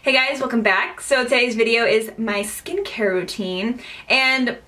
Hey guys, welcome back. So today's video is my skincare routine, and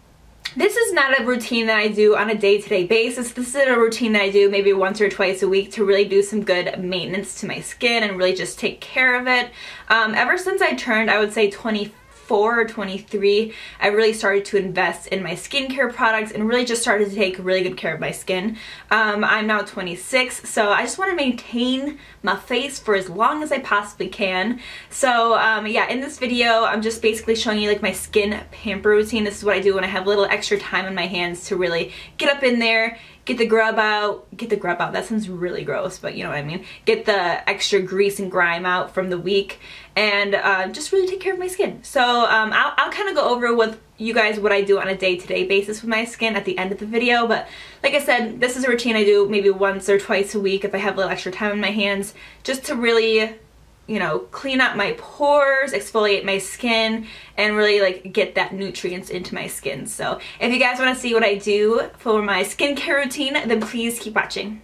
this is not a routine that I do on a day-to-day basis. This is a routine that I do maybe once or twice a week to really do some good maintenance to my skin and really just take care of it. Ever since I turned, I would say 24 or 23, I really started to invest in my skincare products and really just started to take really good care of my skin. I'm now 26, so I just want to maintain my face for as long as I possibly can. So yeah, in this video, I'm just basically showing you like my skin pamper routine. This is what I do when I have a little extra time on my hands to really get up in there, get the grub out, that sounds really gross, but you know what I mean. Get the extra grease and grime out from the week and just really take care of my skin. So I'll kind of go over with you guys what I do on a day-to-day basis with my skin at the end of the video, but like I said, this is a routine I do maybe once or twice a week if I have a little extra time on my hands, just to really, you know, clean out my pores, exfoliate my skin, and really like get that nutrients into my skin. So if you guys want to see what I do for my skincare routine, then please keep watching.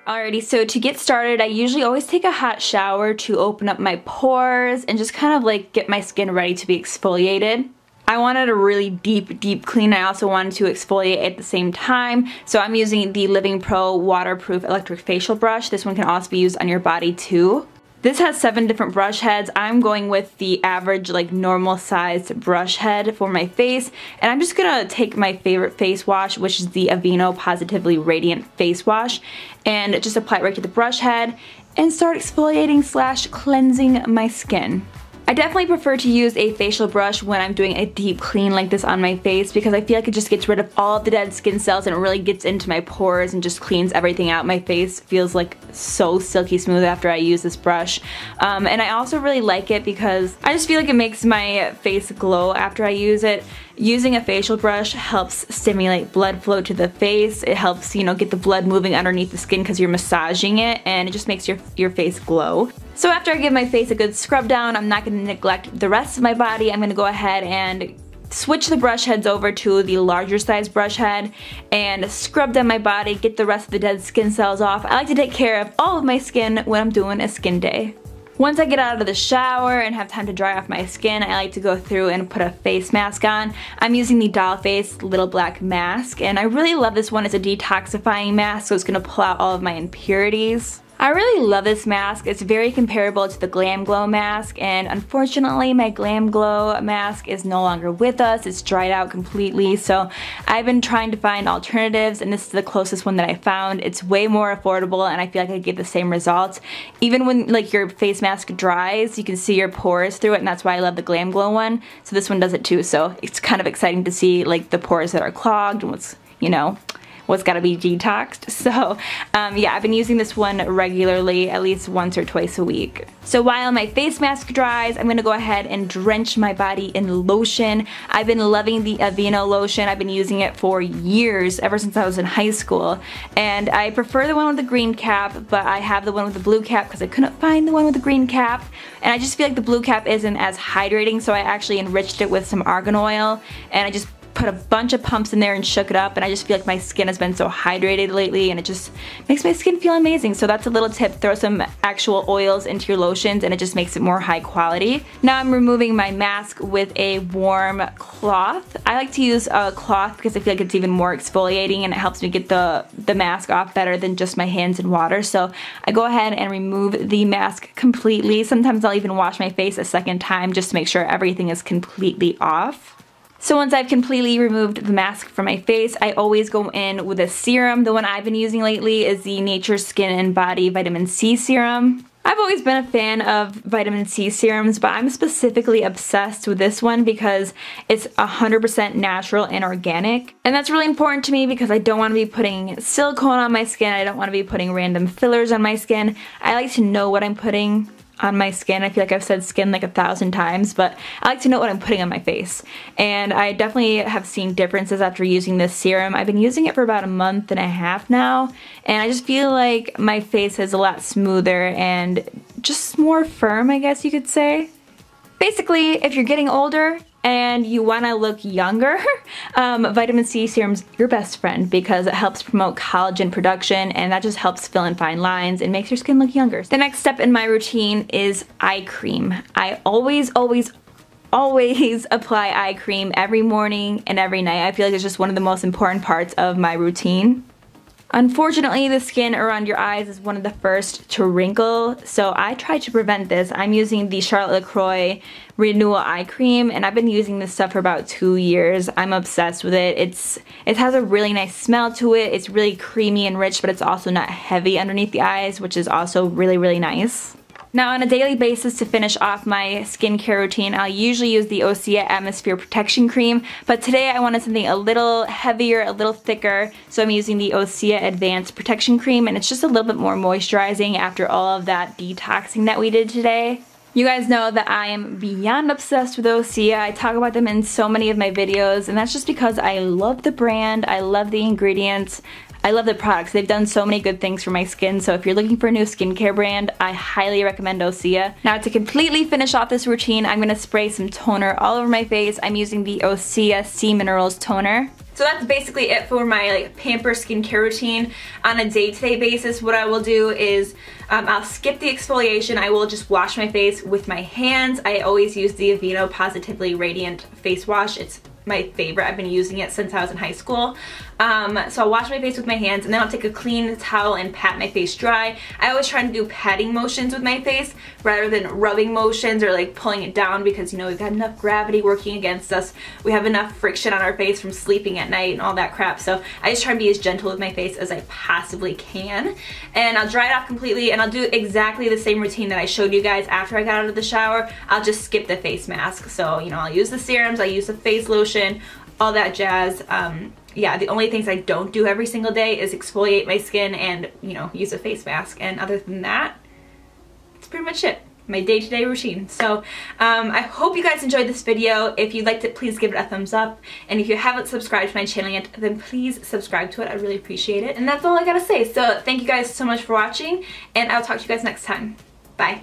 Alrighty, so to get started, I usually always take a hot shower to open up my pores and just kind of like get my skin ready to be exfoliated. I wanted a really deep clean. I also wanted to exfoliate at the same time, so I'm using the Living Pro waterproof electric facial brush. This one can also be used on your body too. This has 7 different brush heads. I'm going with the average, like normal sized brush head for my face, and I'm just gonna take my favorite face wash, which is the Aveeno Positively Radiant face wash, and just apply it right to the brush head and start exfoliating / cleansing my skin. I definitely prefer to use a facial brush when I'm doing a deep clean like this on my face, because I feel like it just gets rid of all of the dead skin cells and it really gets into my pores and just cleans everything out. My face feels like so silky smooth after I use this brush. And I also really like it because I just feel like it makes my face glow after I use it. Using a facial brush helps stimulate blood flow to the face. It helps, you know, get the blood moving underneath the skin because you're massaging it, and it just makes your face glow. So after I give my face a good scrub down, I'm not going to neglect the rest of my body. I'm going to go ahead and switch the brush heads over to the larger size brush head and scrub down my body, get the rest of the dead skin cells off. I like to take care of all of my skin when I'm doing a skin day. Once I get out of the shower and have time to dry off my skin, I like to go through and put a face mask on. I'm using the DollFace Little Black Mask, and I really love this one. It's a detoxifying mask, so it's going to pull out all of my impurities. I really love this mask. It's very comparable to the Glam Glow mask, and unfortunately my Glam Glow mask is no longer with us. It's dried out completely, so I've been trying to find alternatives, and this is the closest one that I found. It's way more affordable, and I feel like I get the same results. Even when like your face mask dries, you can see your pores through it, and that's why I love the Glam Glow one. So this one does it too, so it's kind of exciting to see like the pores that are clogged and what's, you know, what's gotta be detoxed. So yeah, I've been using this one regularly, at least once or twice a week. So while my face mask dries, I'm gonna go ahead and drench my body in lotion. I've been loving the Aveeno lotion. I've been using it for years, ever since I was in high school. And I prefer the one with the green cap, but I have the one with the blue cap because I couldn't find the one with the green cap. And I just feel like the blue cap isn't as hydrating, so I actually enriched it with some argan oil, and I just put a bunch of pumps in there and shook it up, and I just feel like my skin has been so hydrated lately, and it just makes my skin feel amazing. So that's a little tip: throw some actual oils into your lotions and it just makes it more high quality. Now I'm removing my mask with a warm cloth. I like to use a cloth because I feel like it's even more exfoliating and it helps me get the mask off better than just my hands in water. So I go ahead and remove the mask completely. Sometimes I'll even wash my face a second time just to make sure everything is completely off. So once I've completely removed the mask from my face, I always go in with a serum. The one I've been using lately is the Nature's Skin and Body Vitamin C Serum. I've always been a fan of vitamin C serums, but I'm specifically obsessed with this one because it's 100% natural and organic. And that's really important to me because I don't want to be putting silicone on my skin. I don't want to be putting random fillers on my skin. I like to know what I'm putting on my skin. I feel like I've said skin like 1,000 times, but I like to know what I'm putting on my face. And I definitely have seen differences after using this serum. I've been using it for about a month and a half now, and I just feel like my face is a lot smoother and just more firm, I guess you could say. Basically, if you're getting older and you want to look younger, vitamin C serum's your best friend because it helps promote collagen production, and that just helps fill in fine lines and makes your skin look younger. The next step in my routine is eye cream. I always apply eye cream every morning and every night. I feel like it's just one of the most important parts of my routine. Unfortunately, the skin around your eyes is one of the first to wrinkle, so I try to prevent this. I'm using the Charlotte LaCroix Renewal Eye Cream, and I've been using this stuff for about 2 years. I'm obsessed with it. It has a really nice smell to it. It's really creamy and rich, but it's also not heavy underneath the eyes, which is also really, really nice. Now, on a daily basis, to finish off my skincare routine, I'll usually use the Osea Atmosphere Protection Cream, but today I wanted something a little heavier, a little thicker, so I'm using the Osea Advanced Protection Cream, and it's just a little bit more moisturizing after all of that detoxing that we did today. You guys know that I am beyond obsessed with Osea. I talk about them in so many of my videos, and that's just because I love the brand, I love the ingredients, I love the products. They've done so many good things for my skin, so if you're looking for a new skincare brand, I highly recommend Osea. Now, to completely finish off this routine, I'm going to spray some toner all over my face. I'm using the Osea Sea Minerals Toner. So that's basically it for my pamper skincare routine. On a day-to-day basis, what I will do is I'll skip the exfoliation. I will just wash my face with my hands. I always use the Aveeno Positively Radiant Face Wash. It's my favorite. I've been using it since I was in high school. So I'll wash my face with my hands, and then I'll take a clean towel and pat my face dry. I always try to do patting motions with my face rather than rubbing motions or like pulling it down, because you know we've got enough gravity working against us. We have enough friction on our face from sleeping at night and all that crap. So I just try to be as gentle with my face as I possibly can. And I'll dry it off completely, and I'll do exactly the same routine that I showed you guys after I got out of the shower. I'll just skip the face mask. So, you know, I'll use the serums, I'll use the face lotion, all that jazz. Yeah, the only things I don't do every single day is exfoliate my skin and, you know, use a face mask. And other than that, that's pretty much it. My day-to-day routine. So I hope you guys enjoyed this video. If you liked it, please give it a thumbs up. And if you haven't subscribed to my channel yet, then please subscribe to it. I really appreciate it. And that's all I gotta say. So thank you guys so much for watching, and I'll talk to you guys next time. Bye.